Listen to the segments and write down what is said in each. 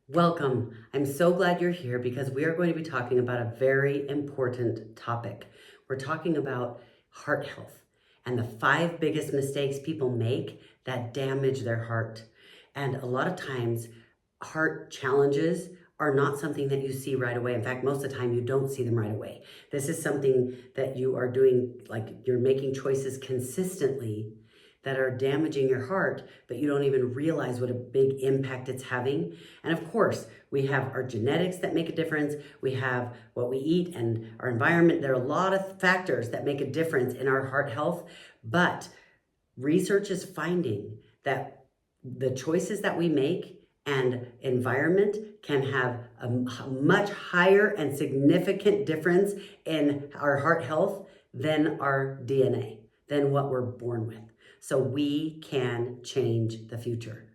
Welcome. I'm so glad you're here because we are going to be talking about a very important topic. We're talking about heart health and the 5 biggest mistakes people make that damage their heart. And a lot of times, heart challenges are not something that you see right away. In fact, most of the time you don't see them right away. This is something that you are doing, like you're making choices consistently that are damaging your heart, but you don't even realize what a big impact it's having. And of course, we have our genetics that make a difference. We have what we eat and our environment. There are a lot of factors that make a difference in our heart health, but research is finding that the choices that we make and environment can have a much higher and significant difference in our heart health than our DNA, than what we're born with. So we can change the future.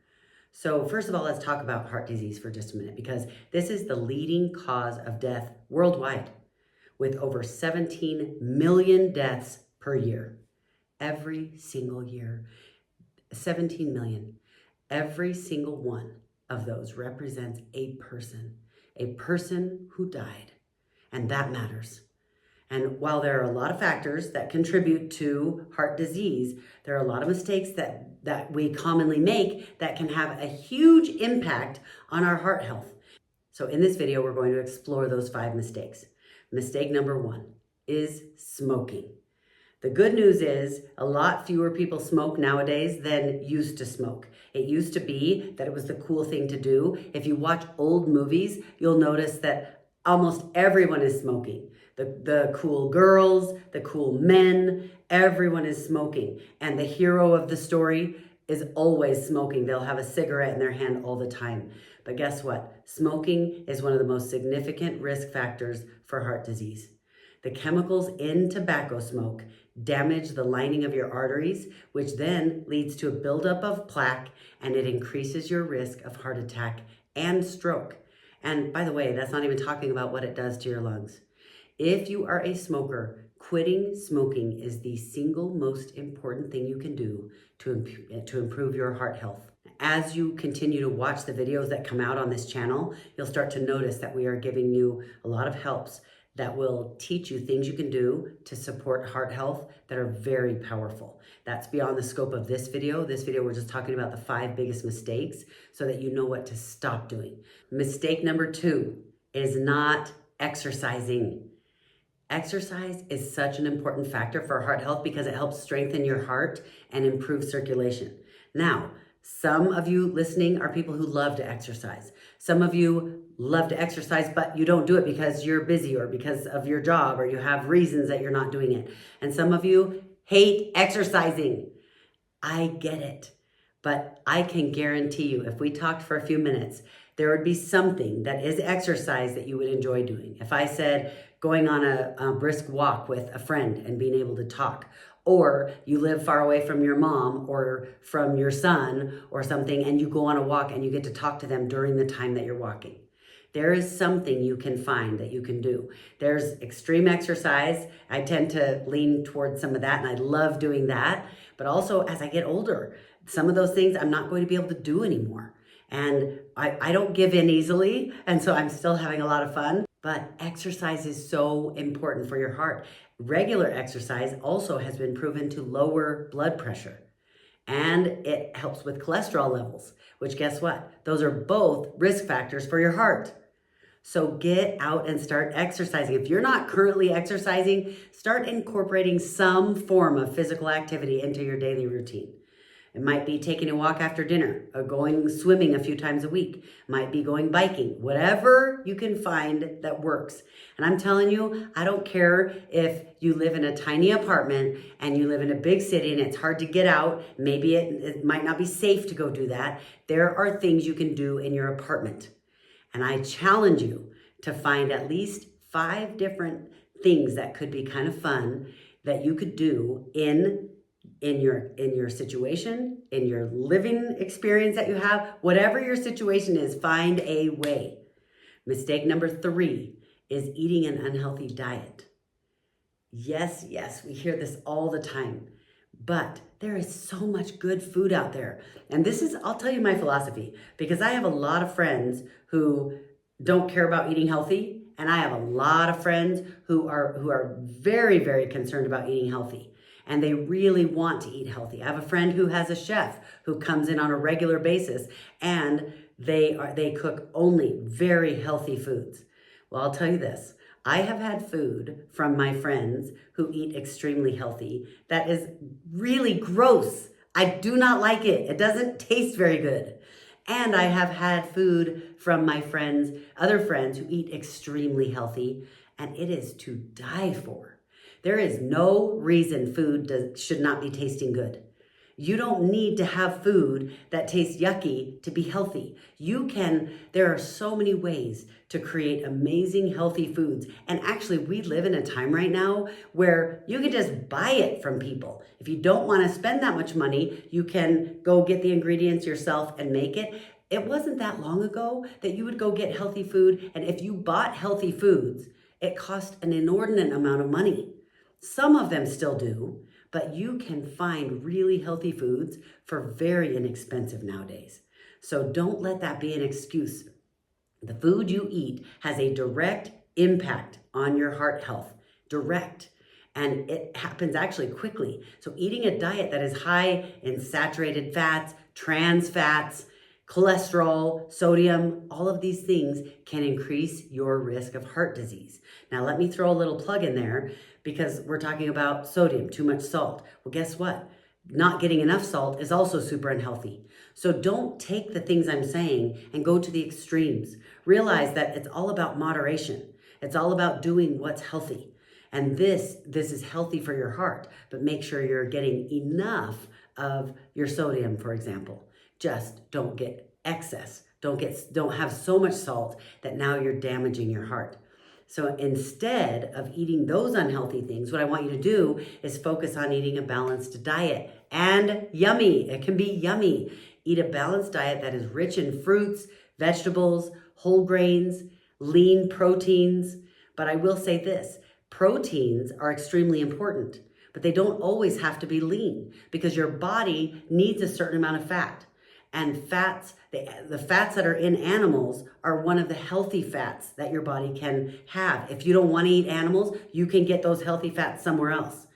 So first of all, let's talk about heart disease for just a minute, because this is the leading cause of death worldwide, with over 17 million deaths per year. Every single year, 17 million. Every single one of those represents a person who died. And that matters. And while there are a lot of factors that contribute to heart disease, there are a lot of mistakes that we commonly make that can have a huge impact on our heart health. So in this video, we're going to explore those 5 mistakes. Mistake number 1 is smoking. The good news is a lot fewer people smoke nowadays than used to smoke. It used to be that it was the cool thing to do. If you watch old movies, you'll notice that almost everyone is smoking. The cool girls, the cool men, everyone is smoking. And the hero of the story is always smoking. They'll have a cigarette in their hand all the time. But guess what? Smoking is one of the most significant risk factors for heart disease. The chemicals in tobacco smoke damage the lining of your arteries, which then leads to a buildup of plaque, and it increases your risk of heart attack and stroke. And by the way, that's not even talking about what it does to your lungs. If you are a smoker, quitting smoking is the single most important thing you can do to improve your heart health. As you continue to watch the videos that come out on this channel, you'll start to notice that we are giving you a lot of helps that will teach you things you can do to support heart health that are very powerful. That's beyond the scope of this video. This video, we're just talking about the 5 biggest mistakes so that you know what to stop doing. Mistake number 2 is not exercising. Exercise is such an important factor for heart health because it helps strengthen your heart and improve circulation. Now, some of you listening are people who love to exercise. Some of you love to exercise, but you don't do it because you're busy or because of your job or you have reasons that you're not doing it. And some of you hate exercising. I get it. But I can guarantee you, if we talked for a few minutes, there would be something that is exercise that you would enjoy doing. If I said going on a brisk walk with a friend and being able to talk, or you live far away from your mom or from your son or something, and you go on a walk and you get to talk to them during the time that you're walking. There is something you can find that you can do. There's extreme exercise. I tend to lean towards some of that, and I love doing that. But also, as I get older, some of those things I'm not going to be able to do anymore. And I don't give in easily, and so I'm still having a lot of fun. But exercise is so important for your heart. Regular exercise also has been proven to lower blood pressure. And it helps with cholesterol levels, which guess what? Those are both risk factors for your heart. So get out and start exercising. If you're not currently exercising, start incorporating some form of physical activity into your daily routine. It might be taking a walk after dinner, or going swimming a few times a week. It might be going biking, whatever you can find that works. And I'm telling you, I don't care if you live in a tiny apartment and you live in a big city and it's hard to get out. Maybe it might not be safe to go do that. There are things you can do in your apartment. And I challenge you to find at least 5 different things that could be kind of fun that you could do in your situation, in your living experience that you have, whatever your situation is, find a way. Mistake number 3 is eating an unhealthy diet. Yes, we hear this all the time. But there is so much good food out there. And this is, I'll tell you my philosophy, because I have a lot of friends who don't care about eating healthy, and I have a lot of friends who are very, very concerned about eating healthy. And they really want to eat healthy. I have a friend who has a chef who comes in on a regular basis, and they cook only very healthy foods. Well, I'll tell you this. I have had food from my friends who eat extremely healthy that is really gross. I do not like it. It doesn't taste very good. And I have had food from my friends, other friends who eat extremely healthy, and it is to die for. There is no reason should not be tasting good. You don't need to have food that tastes yucky to be healthy. There are so many ways to create amazing healthy foods. And actually, we live in a time right now where you can just buy it from people. If you don't want to spend that much money, you can go get the ingredients yourself and make it. It wasn't that long ago that you would go get healthy food. And if you bought healthy foods, it cost an inordinate amount of money. Some of them still do, but you can find really healthy foods for very inexpensive nowadays. So don't let that be an excuse. The food you eat has a direct impact on your heart health, direct. And it happens actually quickly. So eating a diet that is high in saturated fats, trans fats, cholesterol, sodium, all of these things can increase your risk of heart disease. Now, let me throw a little plug in there because we're talking about sodium, too much salt. Well, guess what? Not getting enough salt is also super unhealthy. So don't take the things I'm saying and go to the extremes. Realize that it's all about moderation. It's all about doing what's healthy. And this is healthy for your heart, but make sure you're getting enough of your sodium, for example. Just don't get excess. Don't have so much salt that now you're damaging your heart. So instead of eating those unhealthy things, what I want you to do is focus on eating a balanced diet and yummy. It can be yummy. Eat a balanced diet that is rich in fruits, vegetables, whole grains, lean proteins. But I will say this, proteins are extremely important, but they don't always have to be lean because your body needs a certain amount of fat. And fats, the fats that are in animals are one of the healthy fats that your body can have. If you don't want to eat animals, you can get those healthy fats somewhere else.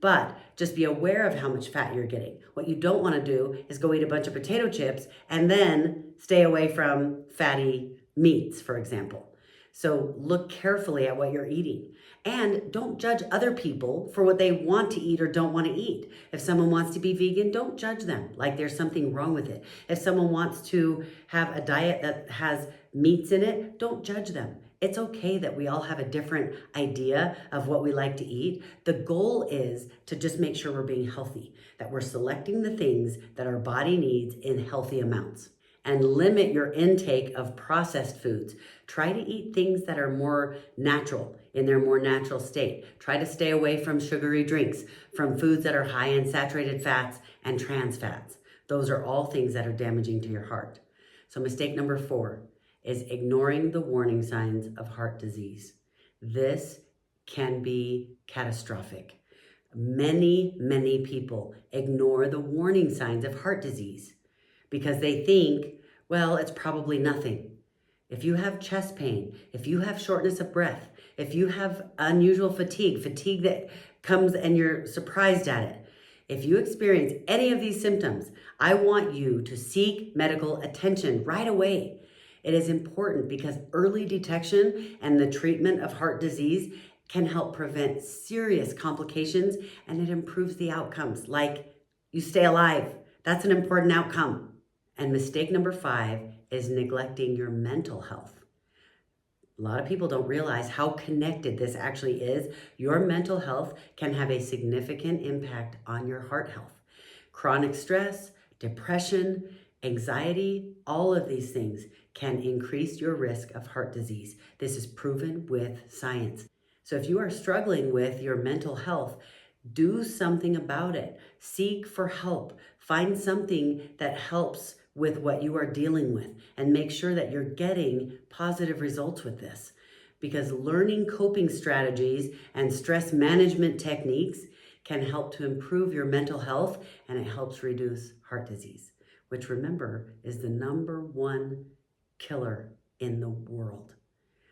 But just be aware of how much fat you're getting. What you don't want to do is go eat a bunch of potato chips and then stay away from fatty meats, for example. So look carefully at what you're eating. And don't judge other people for what they want to eat or don't want to eat. If someone wants to be vegan, don't judge them like there's something wrong with it. If someone wants to have a diet that has meats in it, don't judge them. It's okay that we all have a different idea of what we like to eat. The goal is to just make sure we're being healthy, that we're selecting the things that our body needs in healthy amounts. And limit your intake of processed foods. Try to eat things that are more natural, in their more natural state. Try to stay away from sugary drinks, from foods that are high in saturated fats and trans fats. Those are all things that are damaging to your heart. So mistake number 4 is ignoring the warning signs of heart disease. This can be catastrophic. Many people ignore the warning signs of heart disease because they think, well, it's probably nothing. If you have chest pain, if you have shortness of breath, if you have unusual fatigue that comes and you're surprised at it, if you experience any of these symptoms, I want you to seek medical attention right away. It is important because early detection and the treatment of heart disease can help prevent serious complications, and it improves the outcomes, like you stay alive. That's an important outcome. And mistake number 5 is neglecting your mental health. A lot of people don't realize how connected this actually is. Your mental health can have a significant impact on your heart health. Chronic stress, depression, anxiety, all of these things can increase your risk of heart disease. This is proven with science. So if you are struggling with your mental health, do something about it. Seek for help. Find something that helps with what you are dealing with and make sure that you're getting positive results with this. Because learning coping strategies and stress management techniques can help to improve your mental health, and it helps reduce heart disease, which remember is the #1 killer in the world.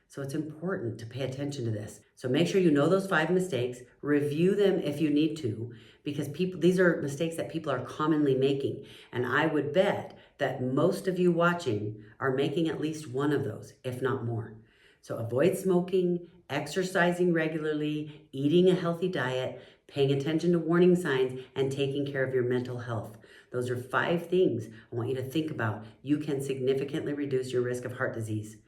So it's important to pay attention to this. So make sure you know those 5 mistakes, review them if you need to, because these are mistakes that people are commonly making. And I would bet that most of you watching are making at least one of those, if not more. So avoid smoking, exercising regularly, eating a healthy diet, paying attention to warning signs, and taking care of your mental health. Those are 5 things I want you to think about. You can significantly reduce your risk of heart disease.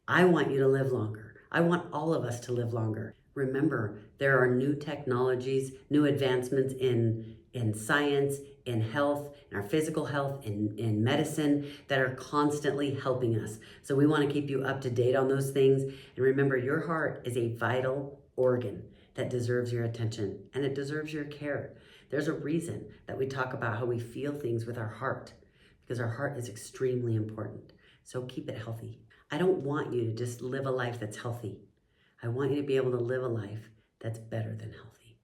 I want you to live longer. I want all of us to live longer. Remember, there are new technologies, new advancements in science, in health, in our physical health, in medicine that are constantly helping us. So we want to keep you up to date on those things. And remember, your heart is a vital organ that deserves your attention and it deserves your care. There's a reason that we talk about how we feel things with our heart, because our heart is extremely important. So keep it healthy. I don't want you to just live a life that's healthy. I want you to be able to live a life that's better than healthy.